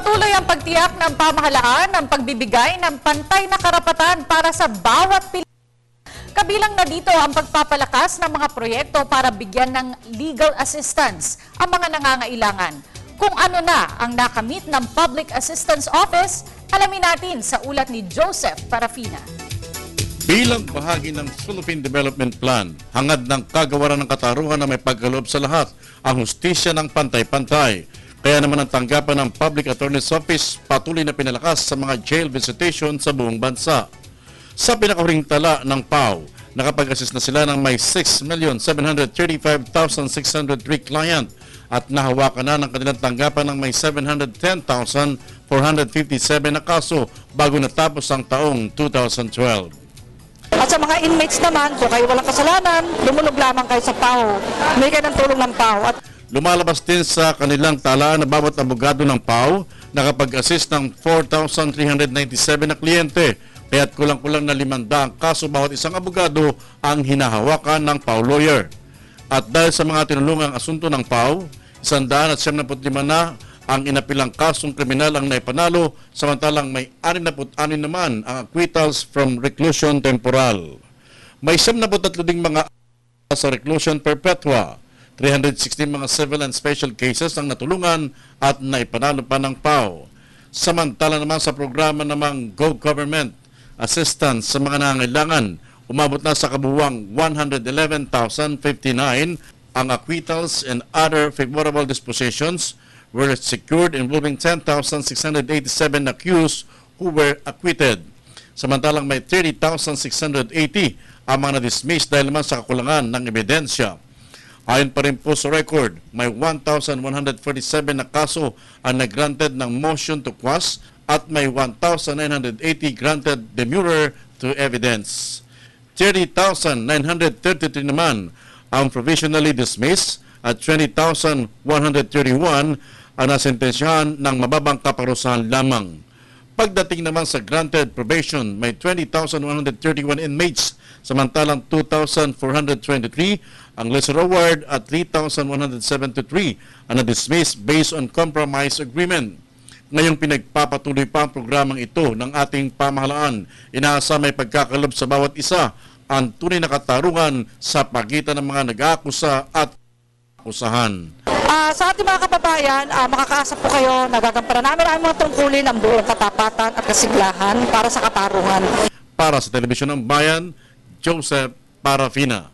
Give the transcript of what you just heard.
Patuloy ang pagtiyak ng pamahalaan ng pagbibigay ng pantay na karapatan para sa bawat Pilipino. Kabilang na dito ang pagpapalakas ng mga proyekto para bigyan ng legal assistance ang mga nangangailangan. Kung ano na ang nakamit ng Public Assistance Office, alamin natin sa ulat ni Joseph Parafina. Bilang bahagi ng Philippine Development Plan, hangad ng kagawaran ng katarungan na may pagkaloob sa lahat ang hustisya ng pantay-pantay. Kaya naman ang tanggapan ng Public Attorney's Office patuloy na pinalakas sa mga jail visitation sa buong bansa. Sa pinakahuling tala ng PAO, nakapag-assist na sila ng may 6,735,603 client at nahawakan na ng kanilang tanggapan ng may 710,457 na kaso bago natapos ang taong 2012. At sa mga inmates naman, kung kayo walang kasalanan, lumulog lamang kayo sa PAO. May kayo ng tulong ng PAO. At lumalabas din sa kanilang talaan na bawat abogado ng PAO nakapag-assist ng 4,397 na kliyente. Kaya't kulang-kulang na 500 kaso bawat isang abogado ang hinahawakan ng PAO lawyer. At dahil sa mga tinulungang asunto ng PAO, 175 na ang inapilang kasong kriminal ang naipanalo, samantalang may 66 naman ang acquittals from reclusion temporal. May 73 ding mga sa reclusion perpetua, 316 mga civil and special cases ang natulungan at naipanalo pa ng PAO. Samantala naman sa programa namang Go Government Assistance sa mga nangangailangan, umabot na sa kabuuang 111,059 ang acquittals and other favorable dispositions were secured involving 10,687 accused who were acquitted. Samantalang may 30,680 ang mga na-dismiss dahil naman sa kakulangan ng ebidensya. Ayon pa rin po sa record, may 1,147 na kaso ang nag-granted ng motion to quash at may 1,980 granted demurrer to evidence. 30,933 naman ang provisionally dismissed at 20,131 ang nasentensyahan ng mababang kaparusahan lamang. Pagdating naman sa granted probation, may 20,131 inmates, samantalang 2,423 ang lesser award at 3,173 ang na-dismiss based on compromise agreement. Ngayong pinagpapatuloy pa ang programang ito ng ating pamahalaan, inaasa may pagkakalob sa bawat isa ang tunay na katarungan sa pagitan ng mga nag-aakusa at akusahan. sa ating mga kababayan, makakaasa po kayo na gagamparan namin ang mga tungkulin ng buong katapatan at kasiglahan para sa katarungan. Para sa Telebisyon ng Bayan, Joseph Parafina.